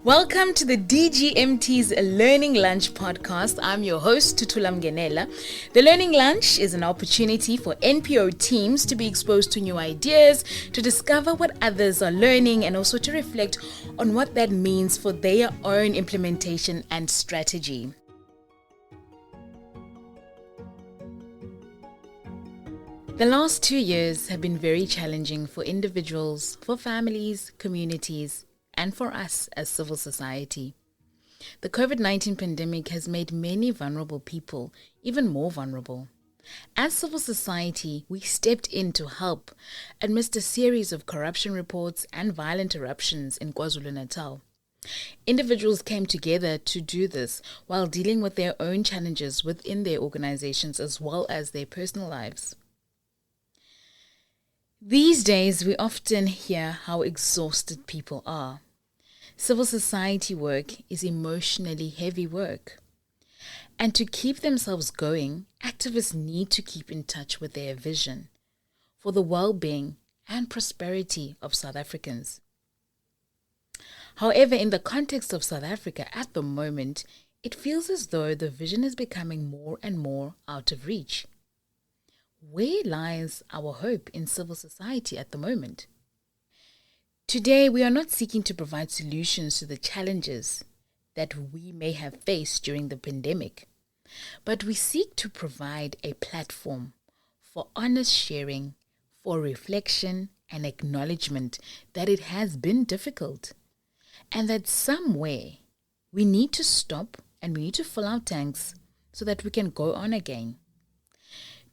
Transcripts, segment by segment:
Welcome to the DGMT's Learning Lunch podcast. I'm your host, Tutula Mgenela. The Learning Lunch is an opportunity for NPO teams to be exposed to new ideas, to discover what others are learning, and also to reflect on what that means for their own implementation and strategy. The last 2 years have been very challenging for individuals, for families, communities, and for us as civil society. The COVID-19 pandemic has made many vulnerable people even more vulnerable. As civil society, we stepped in to help amidst a series of corruption reports and violent eruptions in KwaZulu-Natal. Individuals came together to do this while dealing with their own challenges within their organizations as well as their personal lives. These days, we often hear how exhausted people are. Civil society work is emotionally heavy work. And to keep themselves going, activists need to keep in touch with their vision for the well-being and prosperity of South Africans. However, in the context of South Africa at the moment, it feels as though the vision is becoming more and more out of reach. Where lies our hope in civil society at the moment? Today, we are not seeking to provide solutions to the challenges that we may have faced during the pandemic, but we seek to provide a platform for honest sharing, for reflection and acknowledgement that it has been difficult, and that somewhere we need to stop and we need to fill our tanks so that we can go on again.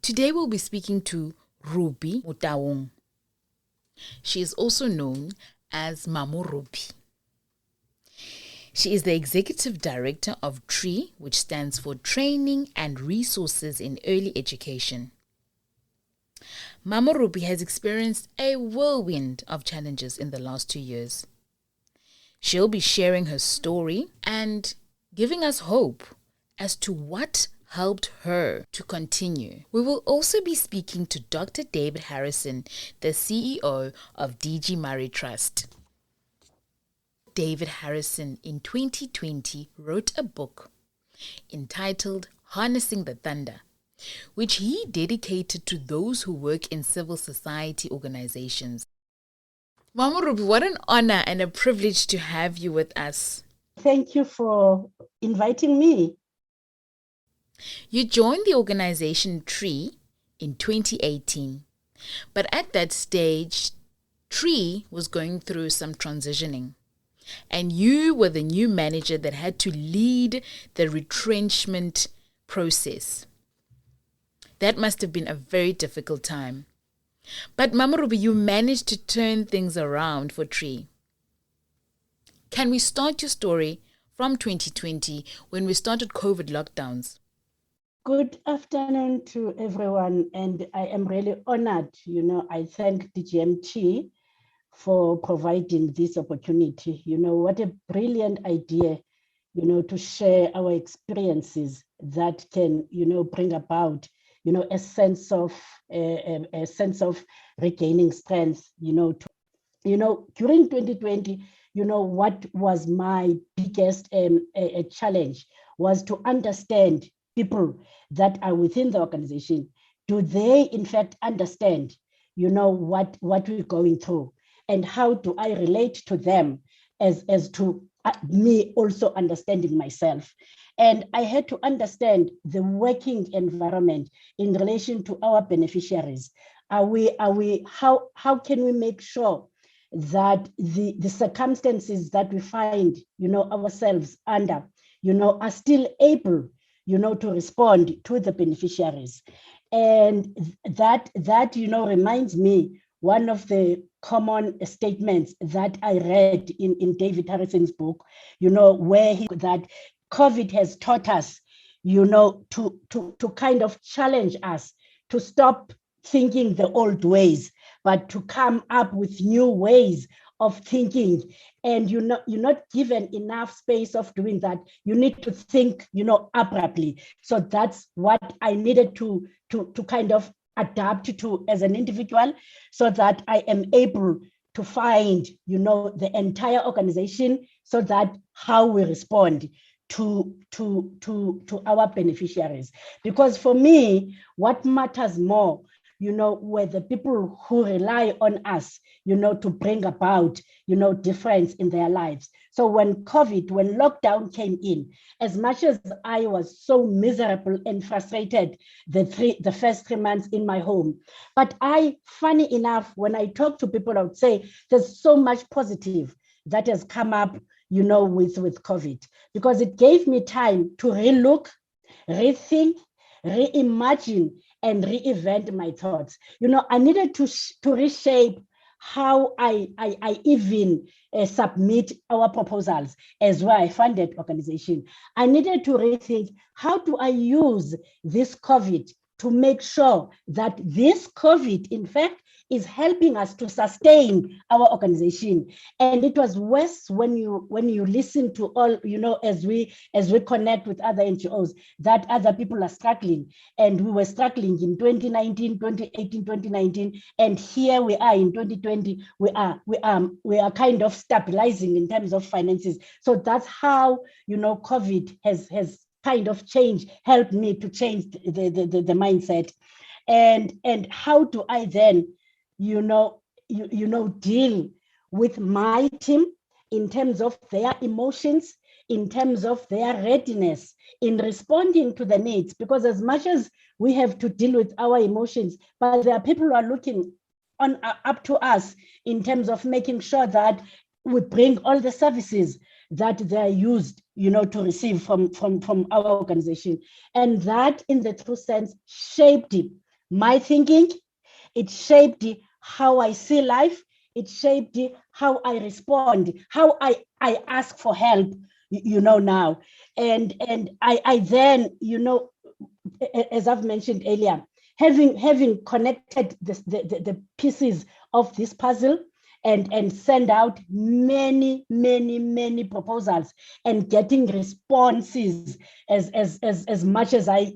Today, we'll be speaking to Ruby Mutaung. She is also known as Mamo Ruby. She is the Executive Director of TREE, which stands for Training and Resources in Early Education. Mamo Ruby has experienced a whirlwind of challenges in the last 2 years. She'll be sharing her story and giving us hope as to what helped her to continue. We will also be speaking to Dr. David Harrison, the CEO of DG Murray Trust. David Harrison in 2020 wrote a book entitled Harnessing the Thunder, which he dedicated to those who work in civil society organizations. Mama Ruby, what an honor and a privilege to have you with us. Thank you for inviting me. You joined the organization TREE in 2018, but at that stage, TREE was going through some transitioning, and you were the new manager that had to lead the retrenchment process. That must have been a very difficult time. But Mama Ruby, you managed to turn things around for TREE. Can we start your story from 2020 when we started COVID lockdowns? Good afternoon to everyone, and I am really honored. I thank DGMT for providing this opportunity. What a brilliant idea, to share our experiences that can, bring about, a sense of regaining strength. During 2020, what was my biggest challenge was to understand people that are within the organization. Do they in fact understand, what we're going through, and how do I relate to them as to me also understanding myself? And I had to understand the working environment in relation to our beneficiaries. How can we make sure that the circumstances that we find, ourselves under, are still able to respond to the beneficiaries? And that reminds me one of the common statements that I read in David Harrison's book, where that COVID has taught us, to kind of challenge us to stop thinking the old ways, but to come up with new ways of thinking. And you're not given enough space of doing that. You need to think, abruptly. So that's what I needed to kind of adapt to as an individual, so that I am able to find, the entire organization so that how we respond to our beneficiaries. Because for me, what matters more, were the people who rely on us, to bring about, difference in their lives. So when lockdown came in, as much as I was so miserable and frustrated the first 3 months in my home, but funny enough, when I talk to people, I would say there's so much positive that has come up, with COVID, because it gave me time to relook, rethink, reimagine, and reinvent my thoughts. I needed to reshape how I even submit our proposals as well. I funded organization. I needed to rethink, how do I use this COVID to make sure that this COVID, in fact, is helping us to sustain our organization. And it was worse when you listen to all, as we connect with other NGOs, that other people are struggling. And we were struggling in 2019, 2018, 2019. And here we are in 2020, we are kind of stabilizing in terms of finances. So that's how, COVID has kind of helped me to change the mindset. And how do I then, deal with my team in terms of their emotions, in terms of their readiness in responding to the needs? Because as much as we have to deal with our emotions, but there are people who are looking up to us in terms of making sure that we bring all the services that they're used, to receive from our organization. And that, in the true sense, shaped my thinking. It shaped how I see life. It shaped how I respond, how I ask for help, now. And I then, as I've mentioned earlier, having connected the pieces of this puzzle, and send out many proposals and getting responses as much as I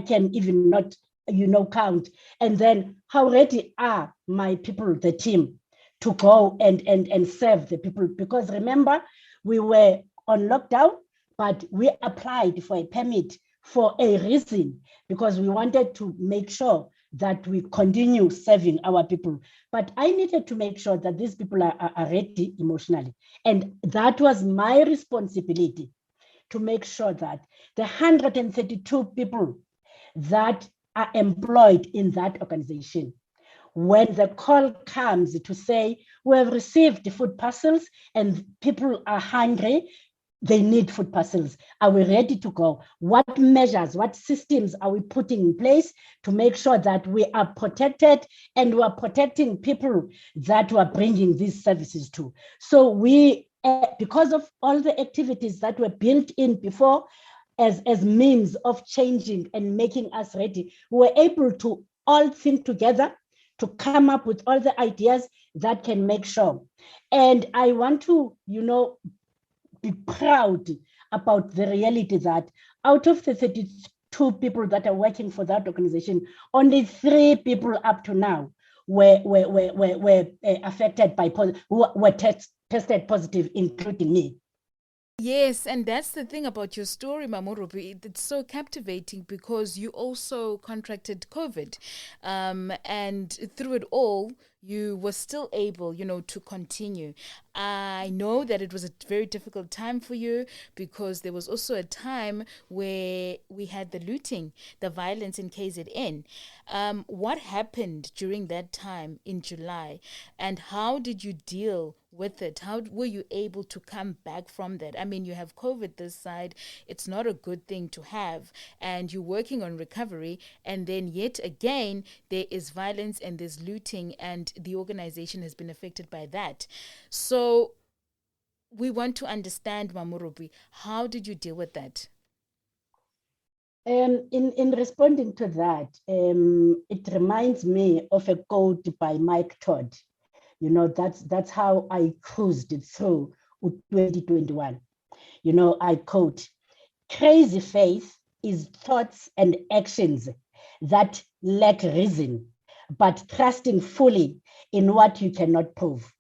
can even not, count. And then how ready are my people, the team, to go and serve the people? Because remember, we were on lockdown, but we applied for a permit for a reason, because we wanted to make sure that we continue serving our people. But I needed to make sure that these people are ready emotionally. And that was my responsibility, to make sure that the 132 people that are employed in that organization, when the call comes to say, we have received the food parcels and people are hungry, they need food parcels, are we ready to go? What measures, what systems are we putting in place to make sure that we are protected and we are protecting people that we are bringing these services to? So we, because of all the activities that were built in before as means of changing and making us ready, we were able to all think together to come up with all the ideas that can make sure. And I want to, be proud about the reality that out of the 32 people that are working for that organization, only 3 people up to now were affected by, who were tested positive, including me. Yes, and that's the thing about your story, Mamorobi. It's so captivating because you also contracted COVID. And through it all, you were still able, to continue. I know that it was a very difficult time for you because there was also a time where we had the looting, the violence in KZN. What happened during that time in July, and how did you deal with it? How were you able to come back from that? I mean, you have COVID this side. It's not a good thing to have, and you're working on recovery, and then yet again, there is violence and there's looting, and the organization has been affected by that. So we want to understand, Mamorobi, how did you deal with that? In responding to that, it reminds me of a quote by Mike Todd. That's how I cruised through 2021. I quote, crazy faith is thoughts and actions that lack reason, but trusting fully in what you cannot prove.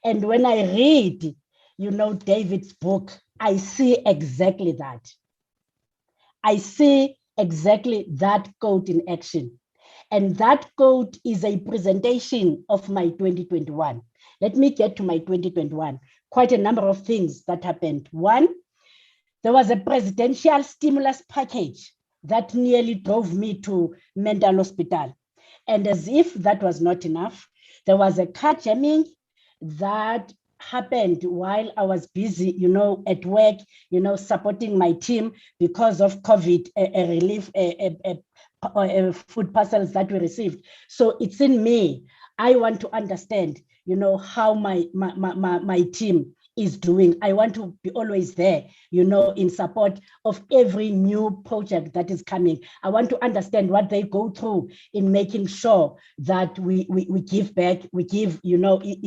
And when I read, David's book, I see exactly that. I see exactly that code in action. And that code is a presentation of my 2021. Let me get to my 2021. Quite a number of things that happened. One, there was a presidential stimulus package that nearly drove me to mental hospital. And as if that was not enough, there was a car jamming that happened while I was busy, at work, supporting my team because of COVID relief food parcels that we received. So it's in me. I want to understand, how my team is doing. I want to be always there, in support of every new project that is coming. I want to understand what they go through in making sure that we give back, we give,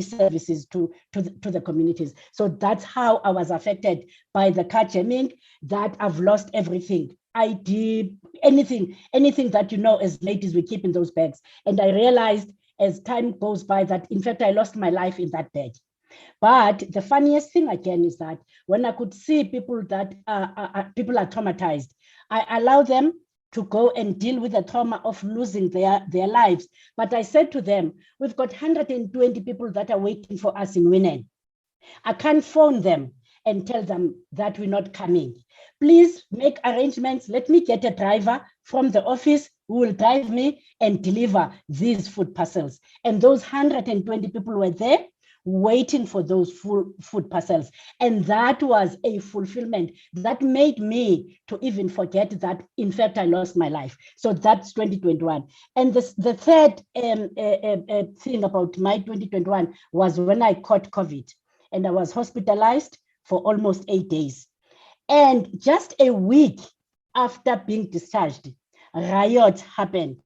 services to the communities. So that's how I was affected by the car jamming, that I've lost everything. I did anything that, as ladies, we keep in those bags. And I realized as time goes by that, in fact, I lost my life in that bag. But the funniest thing again is that when I could see people that people are traumatized, I allow them to go and deal with the trauma of losing their lives. But I said to them, we've got 120 people that are waiting for us in Winen. I can't phone them and tell them that we're not coming. Please make arrangements. Let me get a driver from the office who will drive me and deliver these food parcels. And those 120 people were there waiting for those full food parcels. And that was a fulfillment that made me to even forget that, in fact, I lost my life. So that's 2021. And the third thing about my 2021 was when I caught COVID and I was hospitalized for almost 8 days. And just a week after being discharged, riots happened.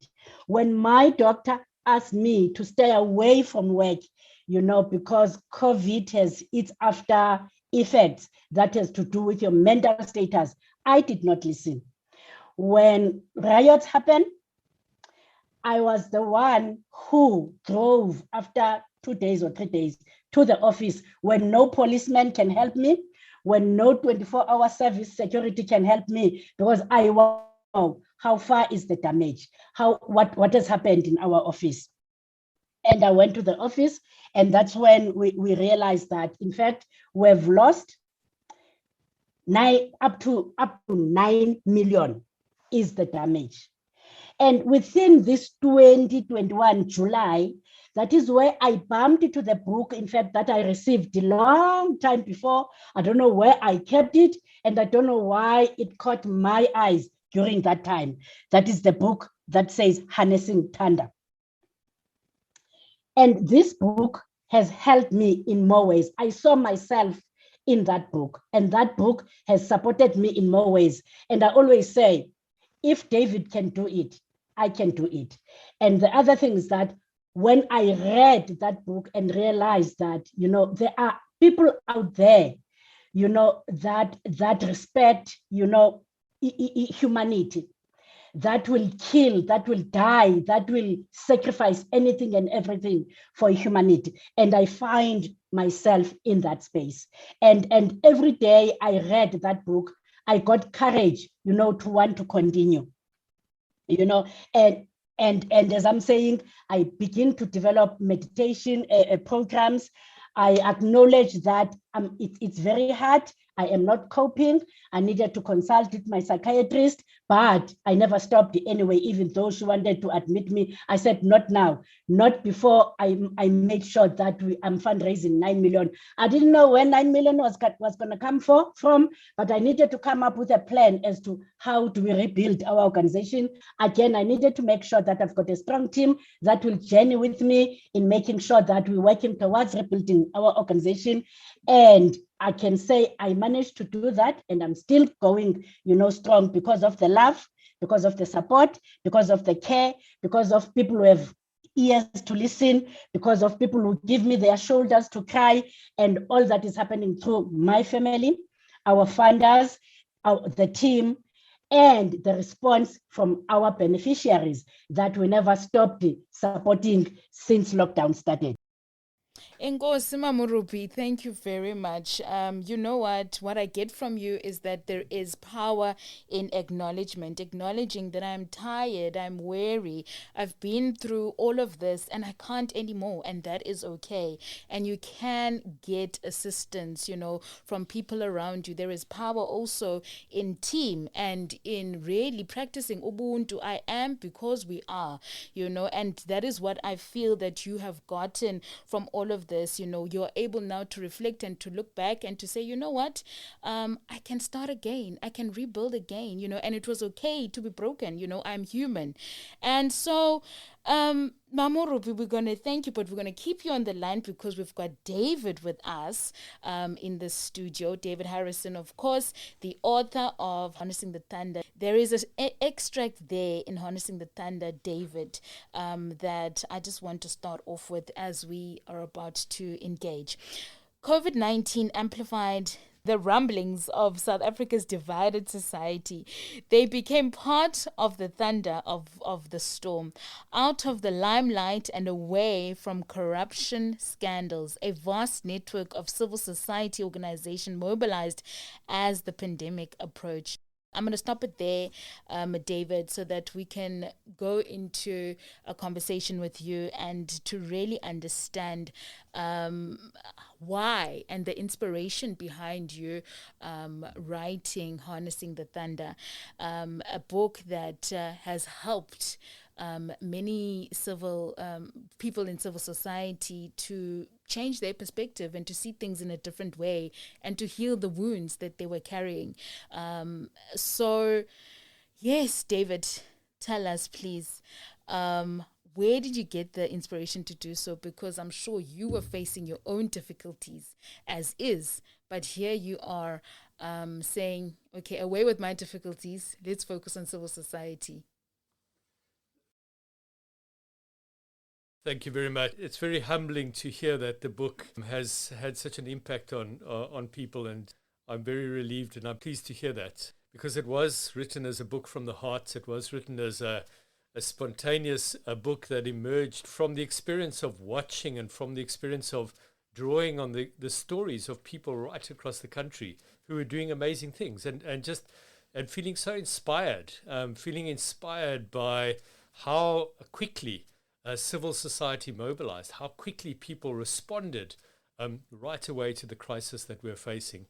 When my doctor asked me to stay away from work, because COVID has its after effects that has to do with your mental status, I did not listen. When riots happened, I was the one who drove after 2 days or 3 days to the office when no policeman can help me, when no 24-hour service security can help me, because I want to know how far is the damage, what has happened in our office. And I went to the office, and that's when we realized that, in fact, we've lost up to 9 million is the damage. And within this 2021 July, that is where I bumped into the book, in fact, that I received a long time before. I don't know where I kept it, and I don't know why it caught my eyes during that time. That is the book that says Harnessing Thunder. And this book has helped me in more ways. I saw myself in that book, and that book has supported me in more ways. And I always say, if David can do it, I can do it. And the other thing is that when I read that book and realized that, there are people out there, that respect, humanity, that will kill, that will die, that will sacrifice anything and everything for humanity. And I find myself in that space. And every day I read that book, I got courage, to want to continue, and as I'm saying, I begin to develop meditation programs. I acknowledge that it's very hard. I am not coping. I needed to consult with my psychiatrist, but I never stopped anyway, even though she wanted to admit me. I said, not now, not before I made sure that I'm fundraising 9 million. I didn't know where 9 million was going to come from, but I needed to come up with a plan as to how do we rebuild our organization. Again, I needed to make sure that I've got a strong team that will journey with me in making sure that we're working towards rebuilding our organization. And I can say I managed to do that, and I'm still going, strong because of the love, because of the support, because of the care, because of people who have ears to listen, because of people who give me their shoulders to cry, and all that is happening through my family, our funders, the team, and the response from our beneficiaries that we never stopped supporting since lockdown started. Enkosi Mamurupi, thank you very much. You know what I get from you is that there is power in acknowledgement, acknowledging that I'm tired, I'm weary, I've been through all of this and I can't anymore, and that is okay. And you can get assistance, from people around you. There is power also in team and in really practicing Ubuntu. I am because we are, and that is what I feel that you have gotten from all of this. You're able now to reflect and to look back and to say, you know what, I can start again, I can rebuild again, and it was okay to be broken. I'm human. And so Mamurupi, we're going to thank you, but we're going to keep you on the line because we've got David with us in the studio. David Harrison, of course, the author of Harnessing the Thunder. There is an extract there in Harnessing the Thunder, David, that I just want to start off with as we are about to engage. COVID-19 amplified the rumblings of South Africa's divided society. They became part of the thunder of the storm, out of the limelight and away from corruption scandals. A vast network of civil society organizations mobilized as the pandemic approached. I'm going to stop it there, David, so that we can go into a conversation with you and to really understand why and the inspiration behind you writing Harnessing the Thunder, a book that has helped many civil people in civil society to change their perspective and to see things in a different way and to heal the wounds that they were carrying. So, yes, David, tell us, please, where did you get the inspiration to do so? Because I'm sure you were facing your own difficulties as is, but here you are saying, okay, away with my difficulties, let's focus on civil society. Thank you very much. It's very humbling to hear that the book has had such an impact on people, and I'm very relieved and I'm pleased to hear that, because it was written as a book from the heart. It was written as a spontaneous book that emerged from the experience of watching and from the experience of drawing on the stories of people right across the country who are doing amazing things and feeling so inspired, feeling inspired by how quickly civil society mobilized, how quickly people responded right away to the crisis that we're facing.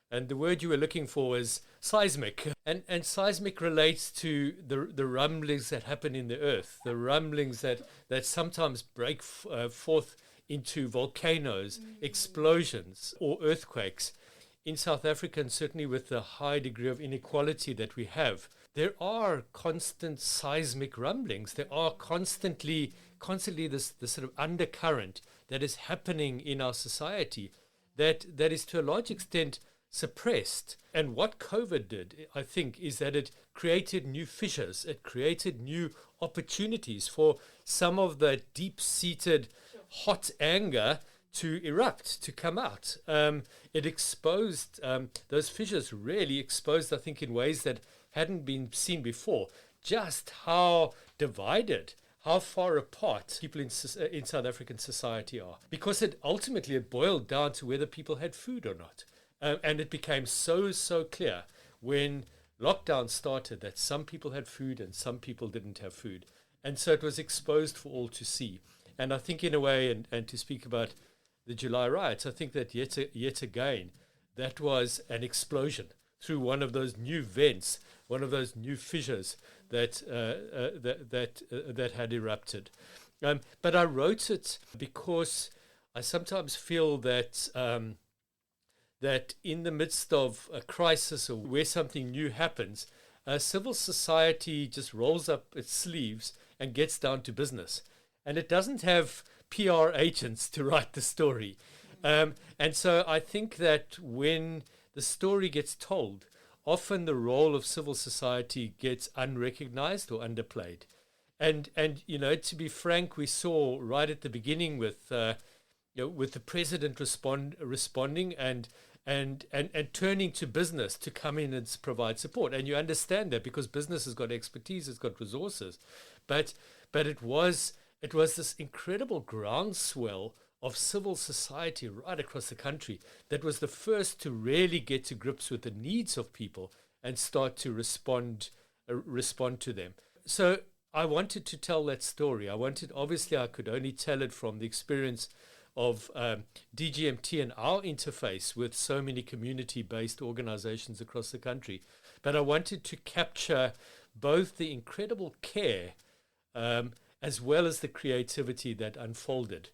And the word you were looking for is seismic. And seismic relates to the rumblings that happen in the earth, the rumblings that sometimes break forth into volcanoes, explosions, or earthquakes. In South Africa, and certainly with the high degree of inequality that we have, there are constant seismic rumblings. There are constantly this sort of undercurrent that is happening in our society that is to a large extent suppressed. And what COVID did, I think, is that it created new fissures. It created new opportunities for some of the deep-seated hot anger to erupt, to come out. It exposed, those fissures really exposed, I think, in ways that hadn't been seen before, just how divided, how far apart people in South African society are. Because it boiled down to whether people had food or not. And it became so clear when lockdown started that some people had food and some people didn't have food. And so it was exposed for all to see. And I think in a way, and to speak about the July riots, I think that yet again, that was an explosion through one of those new vents, one of those new fissures that had erupted. But I wrote it because I sometimes feel that that in the midst of a crisis or where something new happens, civil society just rolls up its sleeves and gets down to business. And it doesn't have PR agents to write the story. And so I think that when the story gets told, often the role of civil society gets unrecognized or underplayed. And to be frank, we saw right at the beginning with the president responding and turning to business to come in and provide support. And you understand that because business has got expertise, it's got resources. But it was this incredible groundswell of civil society right across the country that was the first to really get to grips with the needs of people and start to respond to them. So I wanted to tell that story. Obviously I could only tell it from the experience of DGMT and our interface with so many community-based organizations across the country. But I wanted to capture both the incredible care as well as the creativity that unfolded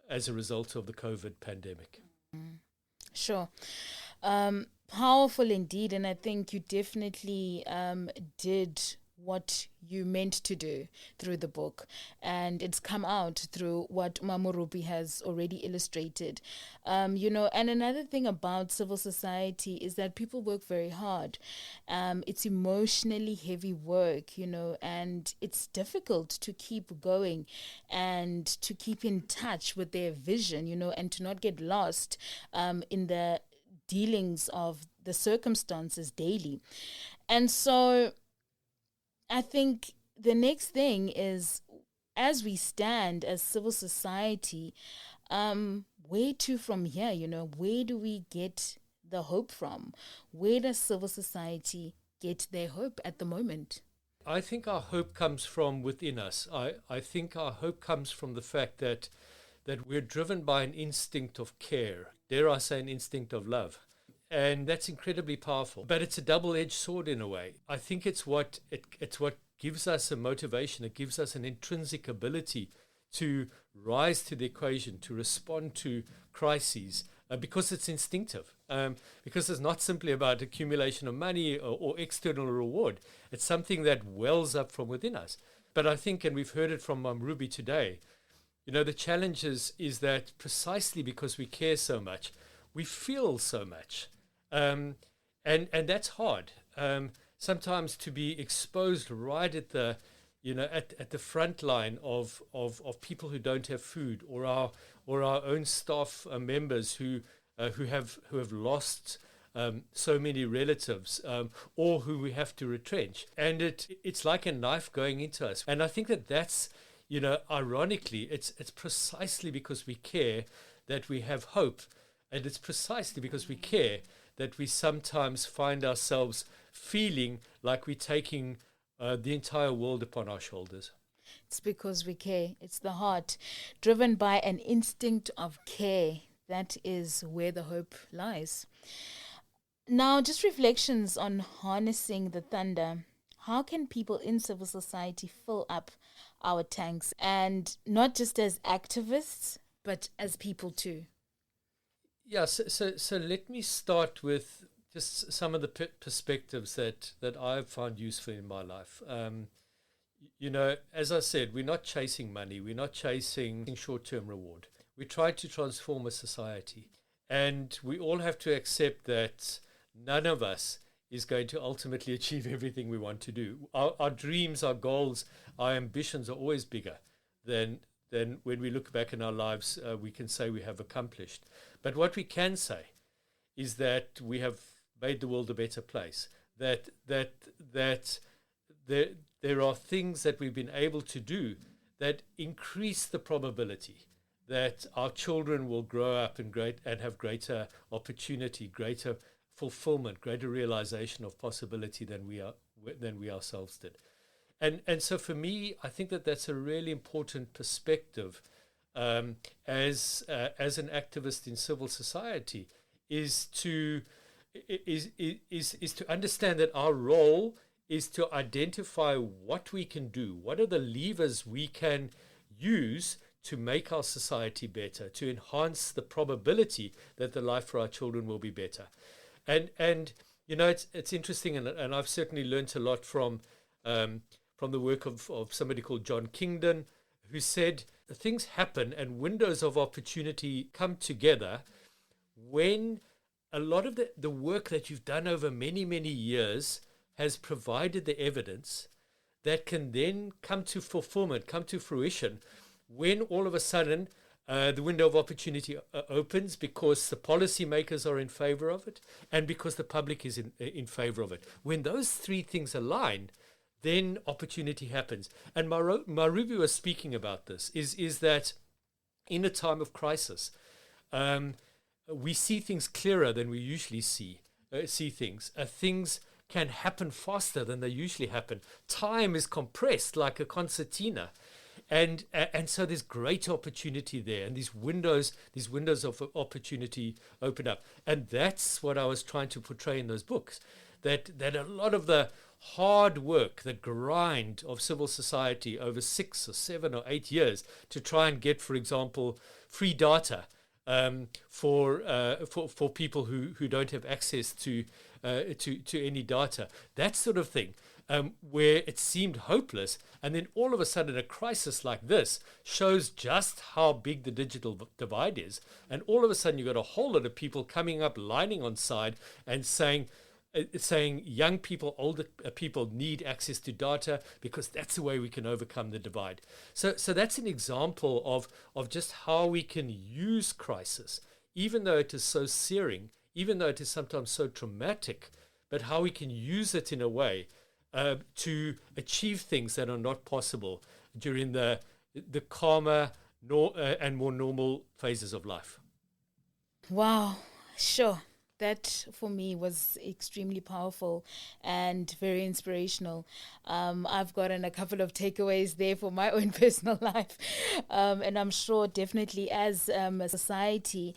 as a result of the COVID pandemic. Sure. Powerful indeed. And I think you definitely did what you meant to do through the book, and it's come out through what Mamurubi has already illustrated. And another thing about civil society is that people work very hard. It's emotionally heavy work, and it's difficult to keep going and to keep in touch with their vision, and to not get lost in the dealings of the circumstances daily. And so I think the next thing is, as we stand as civil society, where to from here? Where do we get the hope from? Where does civil society get their hope at the moment? I think our hope comes from within us. I think our hope comes from the fact that we're driven by an instinct of care, dare I say an instinct of love. And that's incredibly powerful. But it's a double-edged sword in a way. I think it's what gives us a motivation. It gives us an intrinsic ability to rise to the equation, to respond to crises, because it's instinctive. Because it's not simply about accumulation of money or external reward. It's something that wells up from within us. But I think, and we've heard it from Ruby today, the challenge is that precisely because we care so much, we feel so much. And that's hard. Sometimes to be exposed right at the at the front line of people who don't have food, or our own staff members who have lost so many relatives, or who we have to retrench, and it's like a knife going into us. And I think that's ironically it's precisely because we care that we have hope, and it's precisely because we care that we sometimes find ourselves feeling like we're taking the entire world upon our shoulders. It's because we care. It's the heart, driven by an instinct of care. That is where the hope lies. Now, just reflections on harnessing the thunder. How can people in civil society fill up our tanks, and not just as activists, but as people too? Yeah, so let me start with just some of the perspectives that I've found useful in my life. As I said, we're not chasing money. We're not chasing short-term reward. We try to transform a society. And we all have to accept that none of us is going to ultimately achieve everything we want to do. Our dreams, our goals, our ambitions are always bigger than when we look back in our lives, we can say we have accomplished. But what we can say is that we have made the world a better place, that there are things that we've been able to do that increase the probability that our children will grow up and have greater opportunity, greater fulfillment, greater realization of possibility than we ourselves did. And so for me, I think that's a really important perspective as an activist in civil society, is to understand that our role is to identify what we can do, what are the levers we can use to make our society better, to enhance the probability that the life for our children will be better. And it's interesting, and I've certainly learnt a lot from the work of somebody called John Kingdon, who said things happen and windows of opportunity come together when a lot of the work that you've done over many, many years has provided the evidence that can then come to fulfillment, come to fruition, when all of a sudden the window of opportunity opens, because the policymakers are in favor of it and because the public is in favor of it. When those three things align, then opportunity happens. And Marubi was speaking about this, is that in a time of crisis, we see things clearer than we usually see things. Things can happen faster than they usually happen. Time is compressed like a concertina. And so there's great opportunity there, and these windows of opportunity open up. And that's what I was trying to portray in those books, that a lot of the hard work, the grind of civil society over 6 or 7 or 8 years to try and get, for example, free data for people who don't have access to any data, that sort of thing. Where it seemed hopeless, and then all of a sudden a crisis like this shows just how big the digital divide is, and all of a sudden you've got a whole lot of people coming up, lining on side and saying young people, older people need access to data because that's the way we can overcome the divide. So that's an example of just how we can use crisis, even though it is so searing, even though it is sometimes so traumatic, but how we can use it in a way to achieve things that are not possible during the calmer and more normal phases of life. Wow, sure. That for me was extremely powerful and very inspirational. I've gotten a couple of takeaways there for my own personal life. And I'm sure definitely as a society,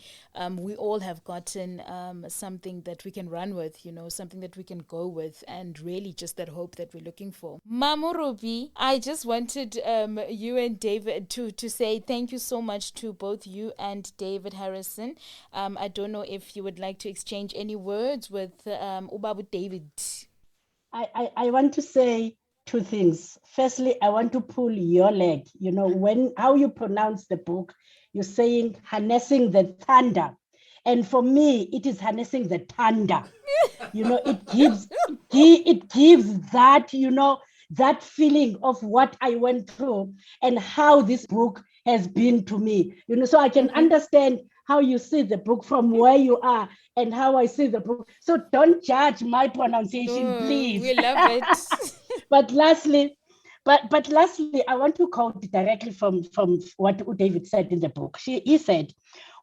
we all have gotten something that we can run with, something that we can go with, and really just that hope that we're looking for. Mamurubi, I just wanted you and David to say thank you so much to both you and David Harrison. I don't know if you would like to exchange any words with Ubabu David. I want to say two things. Firstly, I want to pull your leg. How you pronounce the book, you're saying harnessing the thunder. And for me, it is harnessing the thunder. It gives that, that feeling of what I went through and how this book has been to me. So I can understand how you see the book from where you are and how I see the book. So don't judge my pronunciation, please. We love it. But lastly, I want to quote directly from what David said in the book. He said,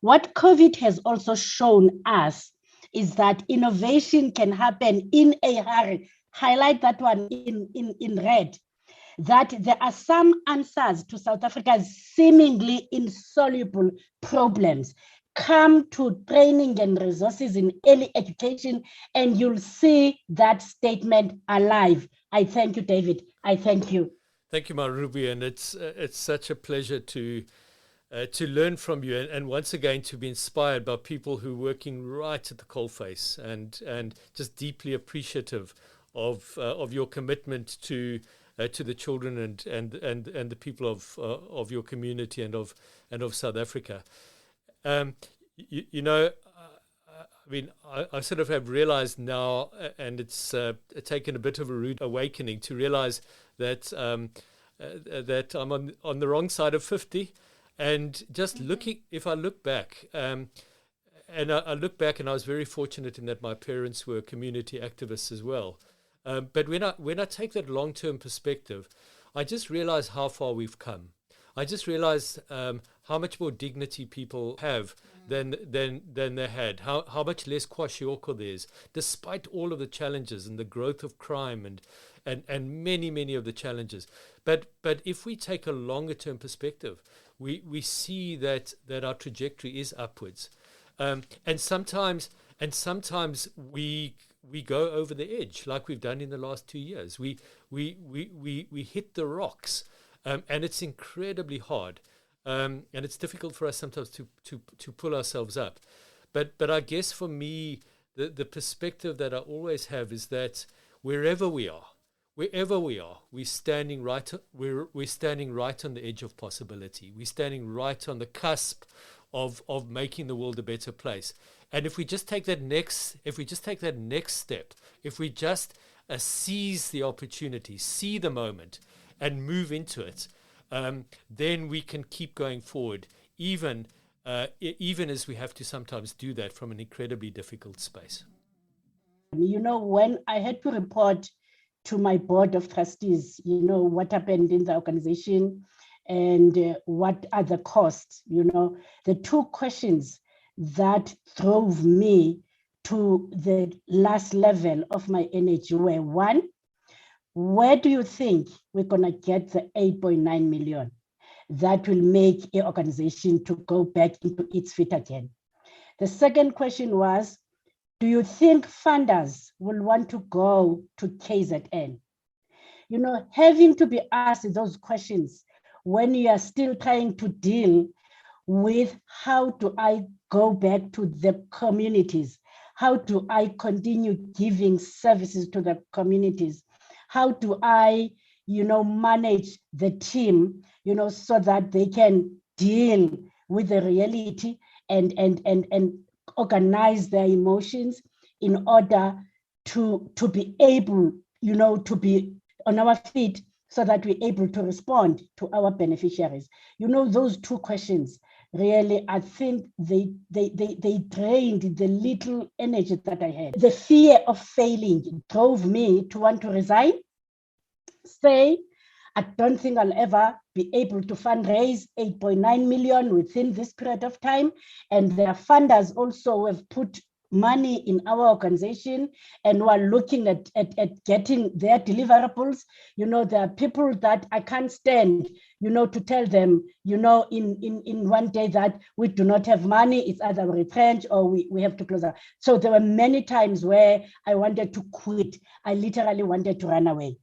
what COVID has also shown us is that innovation can happen in a hurry. Highlight that one in red. That there are some answers to South Africa's seemingly insoluble problems. Come to training and resources in early education, and you'll see that statement alive. I thank you, David. I thank you. Thank you, Marubi, and it's such a pleasure to learn from you, and once again to be inspired by people who are working right at the coalface, and just deeply appreciative of your commitment to the children and the people of your community and of South Africa. I sort of have realized now, and it's taken a bit of a rude awakening to realize that that I'm on the wrong side of 50, and just if I look back, and I look back, and I was very fortunate in that my parents were community activists as well. But when I take that long-term perspective, I just realize how far we've come. I just realized how much more dignity people have than they had. How much less kwashiorkor there is, despite all of the challenges and the growth of crime and many of the challenges. But if we take a longer term perspective, we see that our trajectory is upwards, and sometimes we go over the edge, like we've done in the last 2 years. We hit the rocks. And it's incredibly hard, and it's difficult for us sometimes to pull ourselves up. But I guess for me, the perspective that I always have is that wherever we are, we're standing right. We're standing right on the edge of possibility. We're standing right on the cusp of making the world a better place. And if we just take that next step, if we just seize the opportunity, see the moment, and move into it, then we can keep going forward, even as we have to sometimes do that from an incredibly difficult space. When I had to report to my board of trustees, what happened in the organization, and what are the costs? The two questions that drove me to the last level of my energy were: one, where do you think we're going to get the 8.9 million that will make an organization to go back into its feet again? The second question was, do you think funders will want to go to KZN? Having to be asked those questions when you are still trying to deal with how do I go back to the communities? How do I continue giving services to the communities? How do I, manage the team, so that they can deal with the reality and organize their emotions in order to be able, to be on our feet so that we're able to respond to our beneficiaries. Those two questions really, I think they drained the little energy that I had. The fear of failing drove me to want to resign, say, I don't think I'll ever be able to fundraise 8.9 million within this period of time. And their funders also have put money in our organization and who are looking at getting their deliverables. There are people that I can't stand, to tell them, in one day that we do not have money, it's either retrench or we have to close up. So there were many times where I wanted to quit. I literally wanted to run away.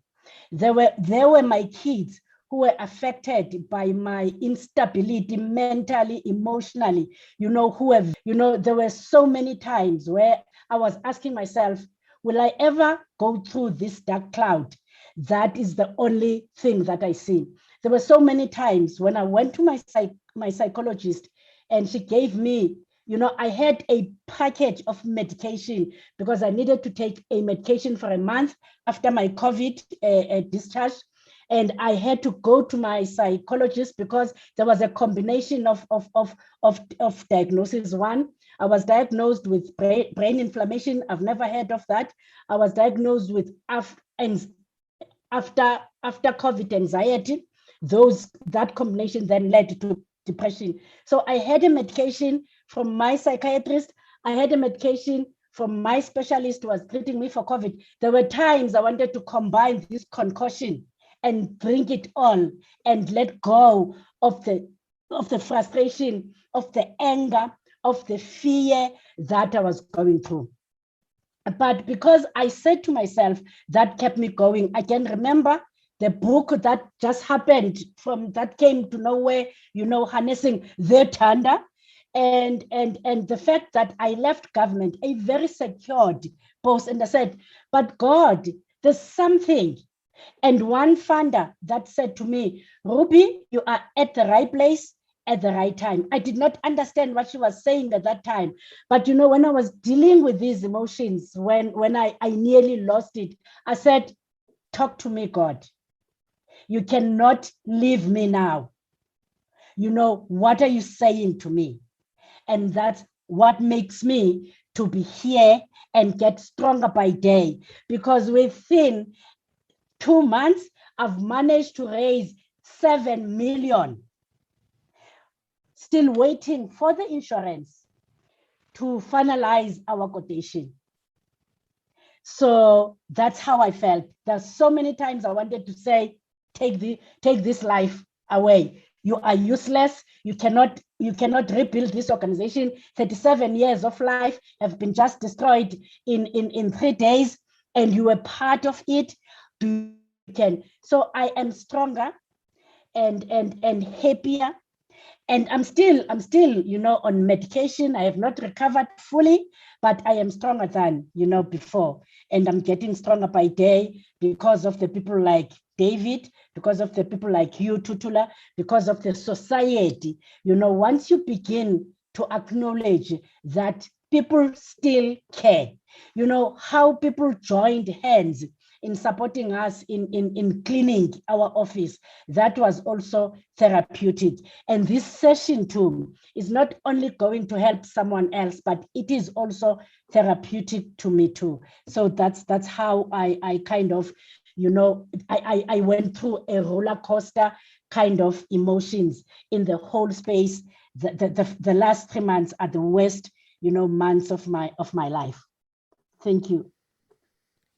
There were my kids who were affected by my instability mentally, emotionally, there were so many times where I was asking myself, will I ever go through this dark cloud? That is the only thing that I see. There were so many times when I went to my psychologist and she gave me, I had a package of medication because I needed to take a medication for a month after my COVID discharge. And I had to go to my psychologist because there was a combination of diagnosis. One, I was diagnosed with brain inflammation. I've never heard of that. I was diagnosed with after COVID anxiety. That combination then led to depression. So I had a medication from my psychiatrist. I had a medication from my specialist who was treating me for COVID. There were times I wanted to combine this concoction and drink it all and let go of the frustration, of the anger, of the fear that I was going through. But because I said to myself, that kept me going. I can remember the book that just happened that came to nowhere, harnessing the thunder. And the fact that I left government, a very secured post, and I said, but God, there's something. And one funder that said to me, Ruby, you are at the right place at the right time. I did not understand what she was saying at that time. But when I was dealing with these emotions, when I nearly lost it, I said, talk to me, God. You cannot leave me now. What are you saying to me? And that's what makes me to be here and get stronger by day. Because within 2 months, I've managed to raise 7 million. Still waiting for the insurance to finalize our quotation. So that's how I felt. There's so many times I wanted to say, take this life away. You are useless. You cannot rebuild this organization. 37 years of life have been just destroyed in 3 days, and you were part of it. So I am stronger and happier. And I'm still, on medication. I have not recovered fully, but I am stronger than, before. And I'm getting stronger by day because of the people like David, because of the people like you, Tutula, because of the society. Once you begin to acknowledge that people still care, how people joined hands in supporting us in cleaning our office, that was also therapeutic. And this session too is not only going to help someone else, but it is also therapeutic to me too. So that's how I kind of, I went through a roller coaster kind of emotions in the whole space. The last 3 months are the worst, months of my life. Thank you.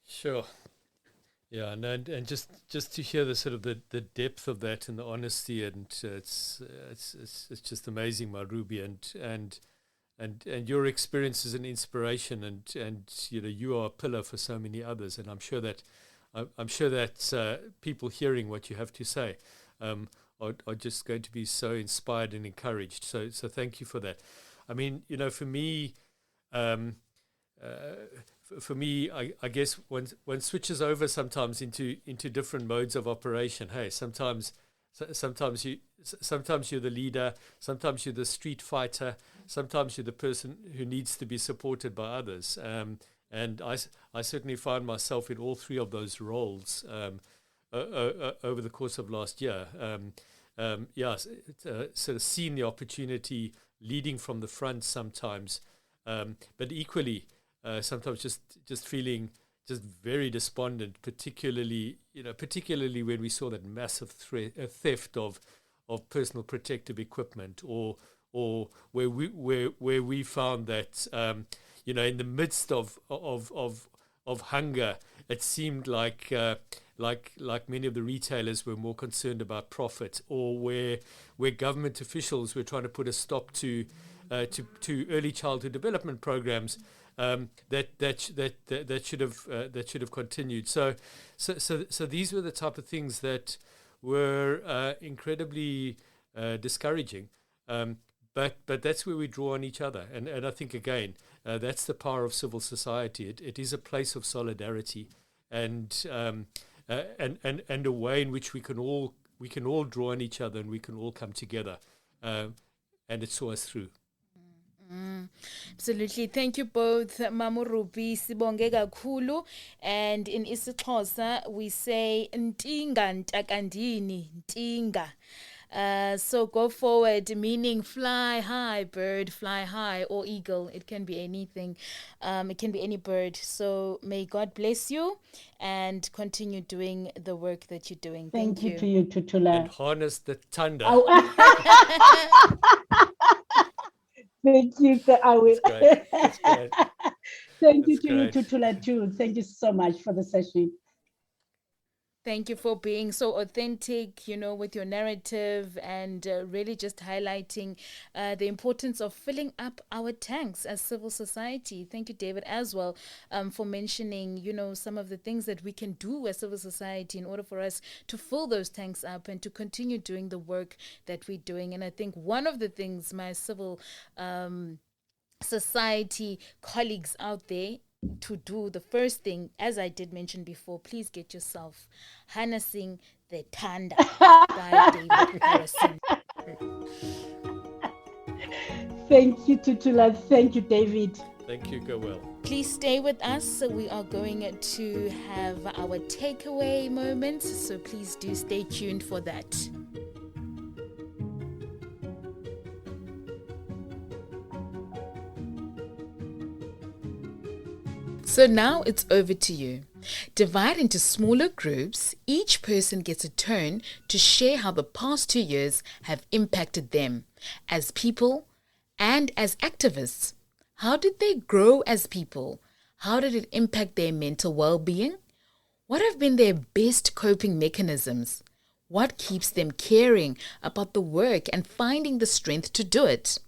Sure. Yeah, and just to hear the sort of the depth of that and the honesty, and it's just amazing, my Ruby, and your experience is an inspiration, and you are a pillar for so many others, and I'm sure that people hearing what you have to say are just going to be so inspired and encouraged. So thank you for that. I mean, for me. For me, I guess one switches over sometimes into different modes of operation. Hey, sometimes you're the leader, sometimes you're the street fighter, sometimes you're the person who needs to be supported by others. And I certainly found myself in all three of those roles over the course of last year. Sort of seen the opportunity leading from the front sometimes, but equally. Sometimes just feeling just very despondent, particularly when we saw that massive theft of personal protective equipment, or where we found that in the midst of hunger, it seemed like many of the retailers were more concerned about profit, or where government officials were trying to put a stop to early childhood development programs. That should have continued. So these were the type of things that were incredibly discouraging. But that's where we draw on each other, and I think again that's the power of civil society. It is a place of solidarity, and a way in which we can all draw on each other, and we can all come together, and it saw us through. Absolutely. Thank you both, Mamurubi, Sibonge kakhulu. And in isiXhosa, we say ntinga ntakandini, ntinga. So go forward, meaning fly high, bird, fly high, or eagle. It can be anything. It can be any bird. So may God bless you and continue doing the work that you're doing. Thank you to you, Tutula. And harness the thunder. Thank you, I will. That's great. Thank you to you, Tutula, too. Thank you so much for the session. Thank you for being so authentic, with your narrative, and really just highlighting the importance of filling up our tanks as civil society. Thank you, David, as well, for mentioning, some of the things that we can do as civil society in order for us to fill those tanks up and to continue doing the work that we're doing. And I think one of the things my civil society colleagues out there to do, the first thing, as I did mention before, please get yourself Harnessing the Thunder by David Harrison. Thank you, Tutula. Thank you, David. Thank you. Go well. Please stay with us. We are going to have our takeaway moment, so please do stay tuned for that. So now it's over to you. Divide into smaller groups. Each person gets a turn to share how the past 2 years have impacted them as people and as activists. How did they grow as people? How did it impact their mental well-being? What have been their best coping mechanisms? What keeps them caring about the work and finding the strength to do it?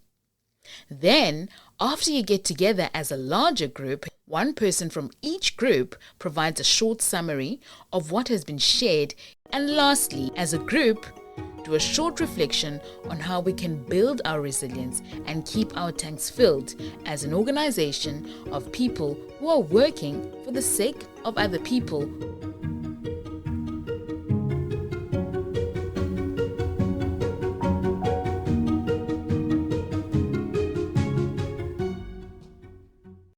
Then, after you get together as a larger group, one person from each group provides a short summary of what has been shared. And lastly, as a group, do a short reflection on how we can build our resilience and keep our tanks filled as an organization of people who are working for the sake of other people